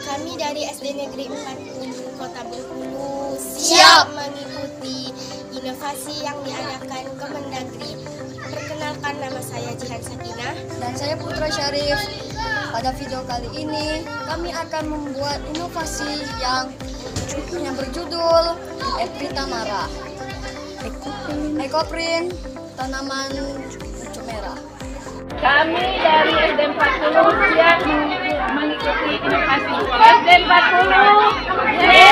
Kami dari SD Negeri 4 Kota Bengkulu siap mengikuti inovasi yang diadakan Kemendagri. Perkenalkan, nama saya Jihan Sakinah. Dan saya Putra Syarif. Pada video kali ini kami akan membuat inovasi yang berjudul Eprita Mara, Ekoprint tanaman cucu merah. Kami dari SD 40 siap mengikuti inovasi. SD 40